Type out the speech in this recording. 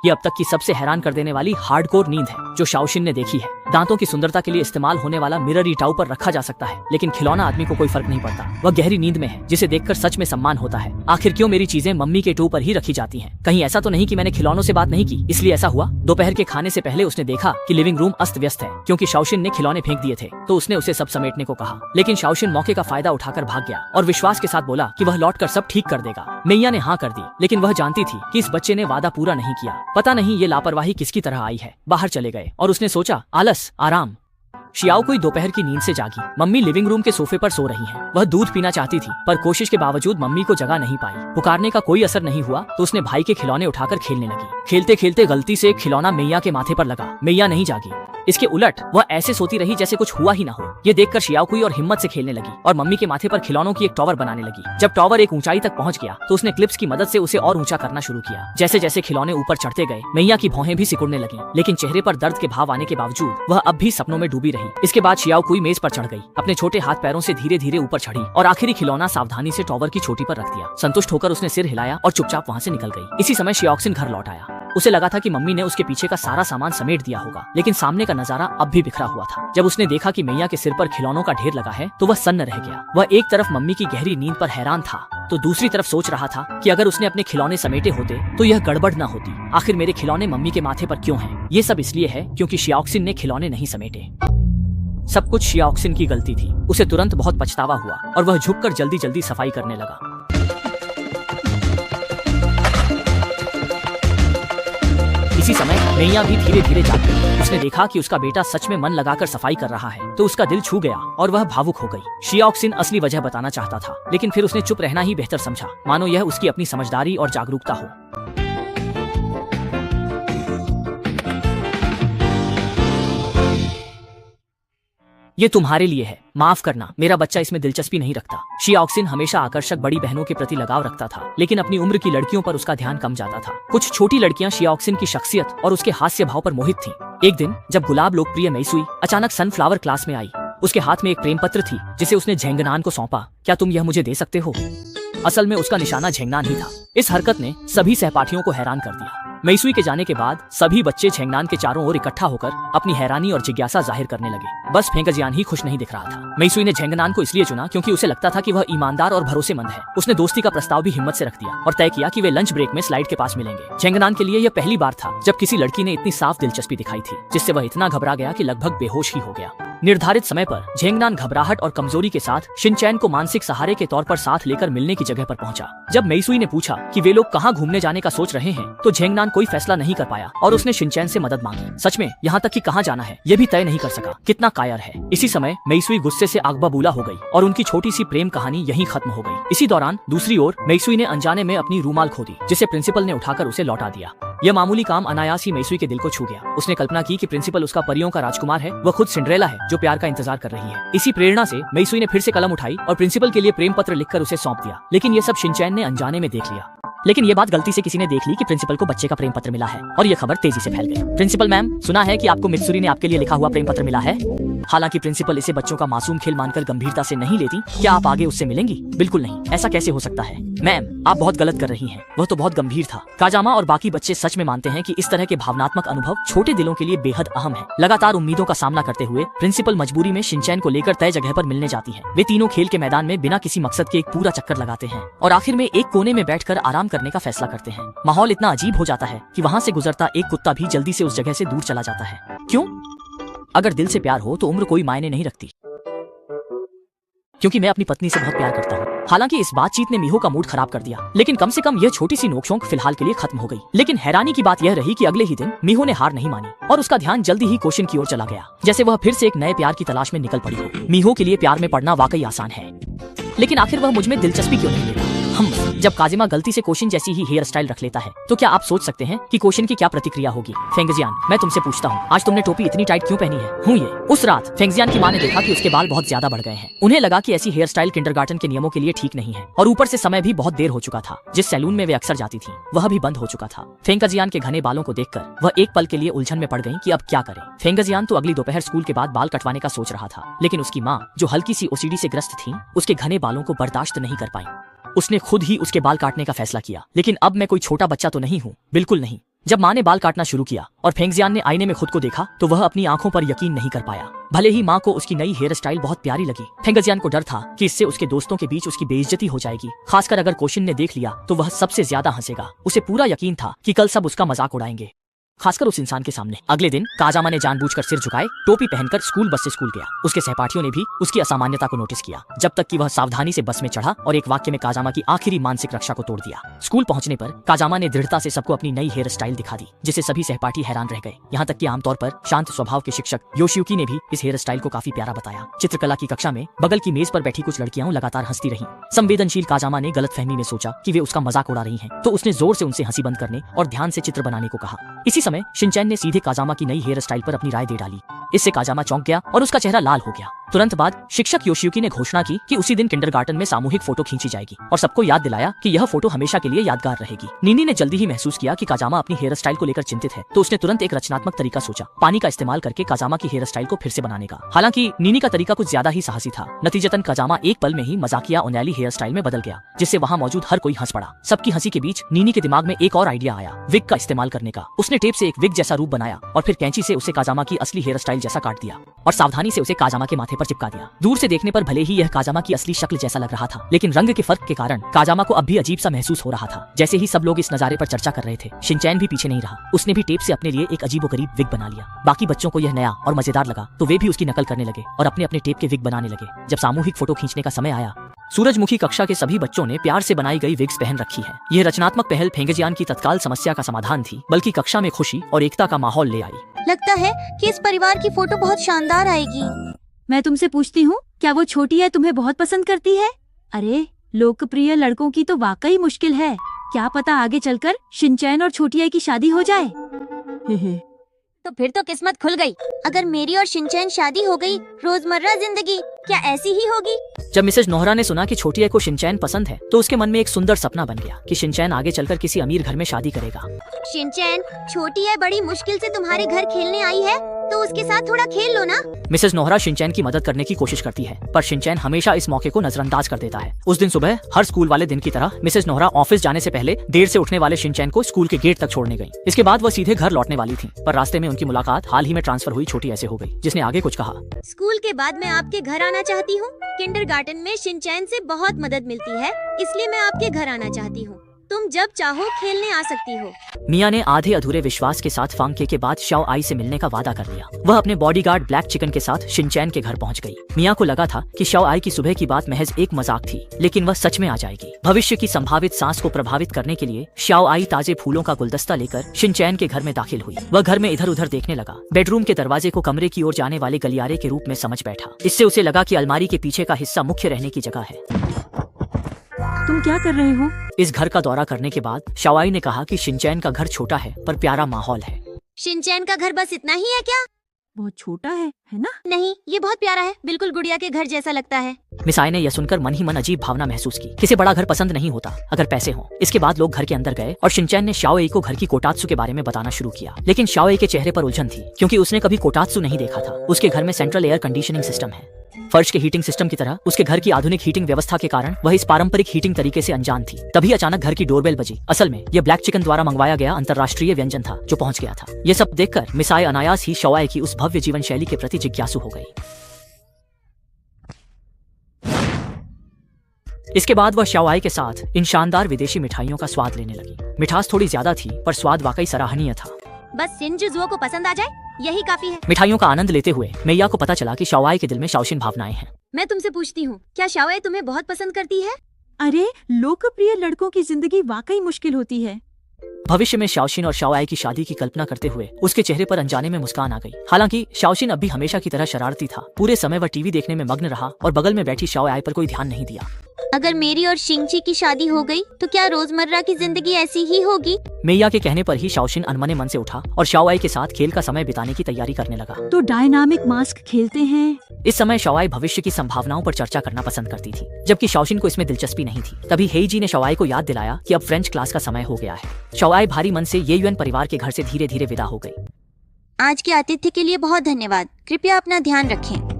ये अब तक की सबसे हैरान कर देने वाली हार्डकोर नींद है जो शाओशिन ने देखी है। दांतों की सुंदरता के लिए इस्तेमाल होने वाला मिरर ईटाऊ पर रखा जा सकता है, लेकिन खिलौना आदमी को कोई फर्क नहीं पड़ता। वह गहरी नींद में है जिसे देखकर सच में सम्मान होता है। आखिर क्यों मेरी चीजें मम्मी के टू पर ही रखी जाती हैं? कहीं ऐसा तो नहीं कि मैंने खिलौनों से बात नहीं की इसलिए ऐसा हुआ? दोपहर के खाने से पहले उसने देखा कि लिविंग रूम अस्त व्यस्त है क्योंकि शाओशिन ने खिलौने फेंक दिए थे, तो उसने उसे सब समेटने को कहा। लेकिन शाओशिन मौके का फायदा उठाकर भाग गया और विश्वास के साथ बोला कि वह लौटकर सब ठीक कर देगा। मैया ने हाँ कर दी, लेकिन वह जानती थी कि इस बच्चे ने वादा पूरा नहीं किया। पता नहीं ये लापरवाही किसकी तरह आई है। बाहर चले गए और उसने सोचा आलस, आराम। शियाओकुई दोपहर की नींद से जागी। मम्मी लिविंग रूम के सोफे पर सो रही हैं। वह दूध पीना चाहती थी पर कोशिश के बावजूद मम्मी को जगा नहीं पाई। पुकारने का कोई असर नहीं हुआ तो उसने भाई के खिलौने उठाकर खेलने लगी। खेलते खेलते गलती से एक खिलौना मैया के माथे पर लगा। मैया नहीं जागी। इसके उलट वह ऐसे सोती रही जैसे कुछ हुआ ही ना हो। ये देखकर शियाओकुई और हिम्मत से खेलने लगी और मम्मी के माथे पर खिलौनों की एक टॉवर बनाने लगी। जब टॉवर एक ऊंचाई तक पहुंच गया तो उसने क्लिप्स की मदद से उसे और ऊंचा करना शुरू किया। जैसे जैसे खिलौने ऊपर चढ़ते गए मैया की भौहें भी सिकुड़ने लगी, लेकिन चेहरे पर दर्द के भाव आने के बावजूद वह अब भी सपनों में डूबी रही। इसके बाद शियाओकुई मेज पर चढ़ गई, अपने छोटे हाथ पैरों से धीरे धीरे ऊपर चढ़ी और आखिरी खिलौना सावधानी से टॉवर की चोटी पर रख दिया। संतुष्ट होकर उसने सिर हिलाया और चुपचाप वहाँ से निकल गई। इसी समय शियाओक्सिन घर लौट आया। उसे लगा था कि मम्मी ने उसके पीछे का सारा सामान समेट दिया होगा, लेकिन सामने का नजारा अब भी बिखरा हुआ था। जब उसने देखा कि मैया के सिर पर खिलौनों का ढेर लगा है तो वह सन्न रह गया। वह एक तरफ मम्मी की गहरी नींद पर हैरान था तो दूसरी तरफ सोच रहा था कि अगर उसने अपने खिलौने समेटे होते तो यह गड़बड़ न होती। आखिर मेरे खिलौने मम्मी के माथे पर क्यों हैं? ये सब इसलिए है क्योंकि शियाओक्सिन ने खिलौने नहीं समेटे। सब कुछ शियाओक्सिन की गलती थी। उसे तुरंत बहुत पछतावा हुआ और वह झुककर जल्दी जल्दी सफाई करने लगा। इसी समय मैया भी धीरे धीरे जाग गई। उसने देखा कि उसका बेटा सच में मन लगाकर सफाई कर रहा है तो उसका दिल छू गया और वह भावुक हो गई। शियाओक्सिन असली वजह बताना चाहता था, लेकिन फिर उसने चुप रहना ही बेहतर समझा, मानो यह उसकी अपनी समझदारी और जागरूकता हो। ये तुम्हारे लिए है, माफ करना, मेरा बच्चा इसमें दिलचस्पी नहीं रखता। शियाओक्सिन हमेशा आकर्षक बड़ी बहनों के प्रति लगाव रखता था, लेकिन अपनी उम्र की लड़कियों पर उसका ध्यान कम जाता था। कुछ छोटी लड़कियां शियाओक्सिन की शख्सियत और उसके हास्य भाव पर मोहित थीं। एक दिन जब गुलाब लोकप्रिय मेइसुई अचानक सनफ्लावर क्लास में आई, उसके हाथ में एक प्रेम पत्र थी जिसे उसने झेंगनान को सौंपा। क्या तुम यह मुझे दे सकते हो? असल में उसका निशाना झेंगनान ही था। इस हरकत ने सभी सहपाठियों को हैरान कर दिया। मेइसुई के जाने के बाद सभी बच्चे झेंगनान के चारों ओर इकट्ठा होकर अपनी हैरानी और जिज्ञासा जाहिर करने लगे। बस फेंगजियान ही खुश नहीं दिख रहा था। मेइसुई ने झेंगनान को इसलिए चुना क्योंकि उसे लगता था कि वह ईमानदार और भरोसेमंद है। उसने दोस्ती का प्रस्ताव भी हिम्मत से रख दिया और तय किया कि वे लंच ब्रेक में स्लाइड के पास मिलेंगे। झेंगनान के लिए यह पहली बार था जब किसी लड़की ने इतनी साफ दिलचस्पी दिखाई थी, जिससे वह इतना घबरा गया कि लगभग बेहोश ही हो गया। निर्धारित समय पर झेंगनान घबराहट और कमजोरी के साथ शिनचैन को मानसिक सहारे के तौर पर साथ लेकर मिलने की जगह पर पहुंचा। जब मेइसुई ने पूछा कि वे लोग कहां घूमने जाने का सोच रहे हैं तो झेंगनान कोई फैसला नहीं कर पाया और उसने शिनचैन से मदद मांगी। सच में यहाँ तक कि कहां जाना है ये भी तय नहीं कर सका। कितना कायर है। इसी समय मेइसुई गुस्से से आग बबूला हो गई और उनकी छोटी सी प्रेम कहानी यहीं खत्म हो गई। इसी दौरान दूसरी ओर मेइसुई ने अनजाने में अपनी रूमाल खो दी, जिसे प्रिंसिपल ने उठाकर उसे लौटा दिया। यह मामूली काम अनायास ही मेइसुई के दिल को छू गया। उसने कल्पना की कि प्रिंसिपल उसका परियों का राजकुमार है, वह खुद सिंड्रेला है जो प्यार का इंतजार कर रही है। इसी प्रेरणा से मेइसुई ने फिर से कलम उठाई और प्रिंसिपल के लिए प्रेम पत्र लिखकर उसे सौंप दिया। लेकिन ये सब शिनचैन ने अनजाने में देख लिया। लेकिन ये बात गलती से किसी ने देख ली कि प्रिंसिपल को बच्चे का प्रेम पत्र मिला है और ये खबर तेजी से फैल गई। प्रिंसिपल मैम, सुना है कि आपको मित्सुरी ने आपके लिए लिखा हुआ प्रेम पत्र मिला है। हालांकि प्रिंसिपल इसे बच्चों का मासूम खेल मानकर गंभीरता से नहीं लेती। क्या आप आगे उससे मिलेंगी? बिल्कुल नहीं, ऐसा कैसे हो सकता है? मैम, आप बहुत गलत कर रही हैं। वह तो बहुत गंभीर था। काजामा और बाकी बच्चे सच में मानते हैं कि इस तरह के भावनात्मक अनुभव छोटे दिलों के लिए बेहद अहम है। लगातार उम्मीदों का सामना करते हुए प्रिंसिपल मजबूरी में शिनचैन को लेकर तय जगह पर मिलने जाती है। वे तीनों खेल के मैदान में बिना किसी मकसद के एक पूरा चक्कर लगाते हैं और आखिर में एक कोने में बैठकर आराम करने का फैसला करते हैं। माहौल इतना अजीब हो जाता है कि वहाँ से गुजरता एक कुत्ता भी जल्दी से उस जगह से दूर चला जाता है। क्यों? अगर दिल से प्यार हो तो उम्र कोई मायने नहीं रखती। क्योंकि मैं अपनी पत्नी से बहुत प्यार करता हूँ। हालांकि इस बातचीत ने मीहो का मूड खराब कर दिया, लेकिन कम से कम यह छोटी सी नोकझोंक फिलहाल के लिए खत्म हो गई। लेकिन हैरानी की बात यह रही कि अगले ही दिन मीहो ने हार नहीं मानी और उसका ध्यान जल्दी ही कोशिन की ओर चला गया, जैसे वह फिर से एक नए प्यार की तलाश में निकल पड़ी हो। मीहो के लिए प्यार में पड़ना वाकई आसान है, लेकिन आखिर वह मुझ में दिलचस्पी क्यों नहीं लेता? जब काजिमा गलती से कोशिन जैसी ही हेयर स्टाइल रख लेता है तो क्या आप सोच सकते हैं कि कोशिन की क्या प्रतिक्रिया होगी? फेंगजियान, मैं तुमसे पूछता हूँ, आज तुमने टोपी इतनी टाइट क्यों पहनी है? हूँ ये। उस रात फेंगजियान की माँ ने देखा कि उसके बाल बहुत ज्यादा बढ़ गए हैं। उन्हें लगा कि ऐसी हेयर स्टाइल किंडरगार्टन के नियमों के लिए ठीक नहीं है और ऊपर से समय भी बहुत देर हो चुका था। जिस सैलून में वे अक्सर जाती थी वह भी बंद हो चुका था। फेंगजियान के घने बालों को देखकर वह एक पल के लिए उलझन में पड़ गई कि अब क्या करे। फेंगजियान तो अगली दोपहर स्कूल के बाद बाल कटवाने का सोच रहा था, लेकिन उसकी माँ, जो हल्की सी ओसीडी से ग्रस्त थी, उसके घने बालों को बर्दाश्त नहीं कर पाई। उसने खुद ही उसके बाल काटने का फैसला किया। लेकिन अब मैं कोई छोटा बच्चा तो नहीं हूँ, बिल्कुल नहीं। जब माँ ने बाल काटना शुरू किया और फेंगजियान ने आईने में खुद को देखा तो वह अपनी आंखों पर यकीन नहीं कर पाया। भले ही माँ को उसकी नई हेयर स्टाइल बहुत प्यारी लगी, फेंगजियान को डर था कि इससे उसके दोस्तों के बीच उसकी बेइज्जती हो जाएगी। खासकर अगर कोशिन ने देख लिया तो वह सबसे ज्यादा हंसेगा। उसे पूरा यकीन था कि कल सब उसका मजाक उड़ाएंगे, खासकर उस इंसान के सामने। अगले दिन काजामा ने जानबूझकर सिर झुकाए, टोपी पहनकर स्कूल बस से स्कूल गया। उसके सहपाठियों ने भी उसकी असामान्यता को नोटिस किया, जब तक कि वह सावधानी से बस में चढ़ा और एक वाक्य में काजामा की आखिरी मानसिक रक्षा को तोड़ दिया। स्कूल पहुंचने पर काजामा ने दृढ़ता से सबको अपनी नई हेयर स्टाइल दिखा दी, जिससे सभी सहपाठी हैरान रह गए। यहाँ तक कि आमतौर पर शांत स्वभाव के शिक्षक योशियुकी ने भी इस हेयर स्टाइल को काफी प्यारा बताया। चित्रकला की कक्षा में बगल की मेज पर बैठी कुछ लड़कियां लगातार हंसती रहीं। संवेदनशील काजामा ने गलतफहमी में सोचा कि वे उसका मजाक उड़ा रही हैं, तो उसने जोर से उनसे हंसी बंद करने और ध्यान से चित्र बनाने को कहा। इसी समय शिनचैन ने सीधे काजामा की नई हेयर स्टाइल पर अपनी राय दे डाली। इससे काजामा चौंक गया और उसका चेहरा लाल हो गया। तुरंत बाद शिक्षक योशियुकी ने घोषणा की कि उसी दिन किंडरगार्टन में सामूहिक फोटो खींची जाएगी और सबको याद दिलाया कि यह फोटो हमेशा के लिए यादगार रहेगी। नीनी ने जल्दी ही महसूस किया कि काजामा अपनी हेयर स्टाइल को लेकर चिंतित है, तो उसने तुरंत एक रचनात्मक तरीका सोचा, पानी का इस्तेमाल करके काजामा की हेयर स्टाइल को फिर से बनाने का। हालांकि नीनी का तरीका कुछ ज्यादा ही साहसी था। नतीजतन काजामा एक पल में ही मजाकिया ओनैली हेयर स्टाइल में बदल गया, जिससे वहाँ मौजूद हर कोई हंस पड़ा। सबकी हंसी के बीच नीनी के दिमाग में एक और आइडिया आया, विग का इस्तेमाल करने का। उसने टेप से एक विग जैसा रूप बनाया और फिर कैंची से उसे काजामा की असली हेयर स्टाइल जैसा काट दिया और सावधानी से उसे काजामा के माथे पर चिपका दिया। दूर से देखने पर भले ही यह काजामा की असली शक्ल जैसा लग रहा था, लेकिन रंग के फर्क के कारण काजामा को अब भी अजीब सा महसूस हो रहा था। जैसे ही सब लोग इस नजारे पर चर्चा कर रहे थे, शिनचैन भी पीछे नहीं रहा। उसने भी टेप से अपने लिए एक अजीबोगरीब विग बना लिया। बाकी बच्चों को यह नया और मजेदार लगा, तो वे भी उसकी नकल करने लगे और अपने अपने टेप के विग बनाने लगे। जब सामूहिक फोटो खींचने का समय आया, सूरजमुखी कक्षा के सभी बच्चों ने प्यार से बनाई गई विग्स पहन रखी है। यह रचनात्मक पहल फेंगजियान की तत्काल समस्या का समाधान थी, बल्कि कक्षा में खुशी और एकता का माहौल ले आई। लगता है कि इस परिवार की फोटो बहुत शानदार आएगी। मैं तुमसे पूछती हूँ, क्या वो छोटी है तुम्हें बहुत पसंद करती है? अरे लोकप्रिय लड़कों की तो वाकई मुश्किल है। क्या पता आगे चलकर शिनचैन और छोटी आई की शादी हो जाए। तो फिर तो किस्मत खुल गई। अगर मेरी और शिनचैन शादी हो गई, रोजमर्रा जिंदगी क्या ऐसी ही होगी? जब मिसेज नोहरा ने सुना कि छोटी आई को शिनचैन पसंद है, तो उसके मन में एक सुंदर सपना बन गया कि शिनचैन आगे चलकर किसी अमीर घर में शादी करेगा। शिनचैन, छोटी आई बड़ी मुश्किल से तुम्हारे घर खेलने आई है, तो उसके साथ थोड़ा खेल लो ना। मिसेज नोहरा शिनचैन की मदद करने की कोशिश करती है, पर शिनचैन हमेशा इस मौके को नजरअंदाज कर देता है। उस दिन सुबह हर स्कूल वाले दिन की तरह मिसेज नोहरा ऑफिस जाने से पहले देर से उठने वाले शिनचैन को स्कूल के गेट तक छोड़ने गई। इसके बाद वह सीधे घर लौटने वाली थी, पर रास्ते में उनकी मुलाकात हाल ही में ट्रांसफर हुई छोटी ऐसे हो गई, जिसने आगे कुछ कहा। स्कूल के बाद मैं आपके घर आना चाहती हूँ। किंडरगार्टन में शिनचैन से बहुत मदद मिलती है, इसलिए मैं आपके घर आना चाहती हूँ। तुम जब चाहो खेलने आ सकती हो। मिया ने आधे अधूरे विश्वास के साथ फांके के बाद शाओ आई से मिलने का वादा कर लिया। वह अपने बॉडीगार्ड ब्लैक चिकन के साथ शिनचैन के घर पहुंच गई। मिया को लगा था कि शाओ आई की सुबह की बात महज एक मजाक थी, लेकिन वह सच में आ जाएगी। भविष्य की संभावित सांस को प्रभावित करने के लिए शाओ आई ताजे फूलों का गुलदस्ता लेकर शिनचैन के घर में दाखिल हुई। वह घर में इधर उधर देखने लगा। बेडरूम के दरवाजे को कमरे की ओर जाने वाले गलियारे के रूप में समझ बैठा। इससे उसे लगा कि अलमारी के पीछे का हिस्सा मुख्य रहने की जगह है। तुम क्या कर रहे हो? इस घर का दौरा करने के बाद शाओ आई ने कहा कि शिनचैन का घर छोटा है पर प्यारा माहौल है। शिनचैन का घर बस इतना ही है क्या? बहुत छोटा है ना? नहीं, ये बहुत प्यारा है, बिल्कुल गुड़िया के घर जैसा लगता है। मिस आई ने यह सुनकर मन ही मन अजीब भावना महसूस की। किसी बड़ा घर पसंद नहीं होता अगर पैसे हों। इसके बाद लोग घर के अंदर गए और शिनचैन ने शाओ आई को घर की कोटात्सु के बारे में बताना शुरू किया, लेकिन शाओ आई के चेहरे पर उलझन थी, क्योंकि उसने कभी कोटात्सु नहीं देखा था। उसके घर में सेंट्रल एयर कंडीशनिंग सिस्टम है। फर्श के हीटिंग सिस्टम की तरह उसके घर की आधुनिक हीटिंग व्यवस्था के कारण वह इस पारंपरिक हीटिंग तरीके से अनजान थी। तभी अचानक घर की डोरबेल बजी। असल में यह ब्लैक चिकन द्वारा मंगवाया गया अंतर्राष्ट्रीय व्यंजन था जो पहुंच गया था। यह सब देखकर मिस आई अनायास ही शाओ आई की उस भव्य जीवन शैली के प्रति जिज्ञासु हो गई। इसके बाद वह शाओ आई के साथ इन शानदार विदेशी मिठाइयों का स्वाद लेने लगी। मिठास थोड़ी ज्यादा थी, पर स्वाद वाकई सराहनीय था। बस शिनजुओ को पसंद आ जाए, यही काफी है। मिठाइयों का आनंद लेते हुए मैया को पता चला कि शाओ आई के दिल में शाओशिन भावनाएं हैं। मैं तुमसे पूछती हूँ, क्या शाओ आई तुम्हें बहुत पसंद करती है? अरे लोकप्रिय लड़कों की जिंदगी वाकई मुश्किल होती है। भविष्य में शाओशिन और शाओ आई की शादी की कल्पना करते हुए उसके चेहरे पर अनजाने में मुस्कान आ गई। हालांकि शाओशिन अब भी हमेशा की तरह शरारती था। पूरे समय वह टीवी देखने में मग्न रहा और बगल में बैठी शाओ आई पर कोई ध्यान नहीं दिया। अगर मेरी और शिंगची की शादी हो गई, तो क्या रोजमर्रा की जिंदगी ऐसी ही होगी? मैया के कहने पर ही शाओशिन अनमने मन से उठा और शाओ आई के साथ खेल का समय बिताने की तैयारी करने लगा। तो डायनामिक मास्क खेलते हैं। इस समय शाओ आई भविष्य की संभावनाओं पर चर्चा करना पसंद करती थी, जबकि शाओशिन को इसमें दिलचस्पी नहीं थी। तभी हेईजी ने शाओ आई को याद दिलाया कि अब फ्रेंच क्लास का समय हो गया है। शाओ आई भारी मन से येयुएन परिवार के घर से धीरे धीरे विदा हो गई। आज के आतिथ्य के लिए बहुत धन्यवाद। कृपया अपना ध्यान रखें।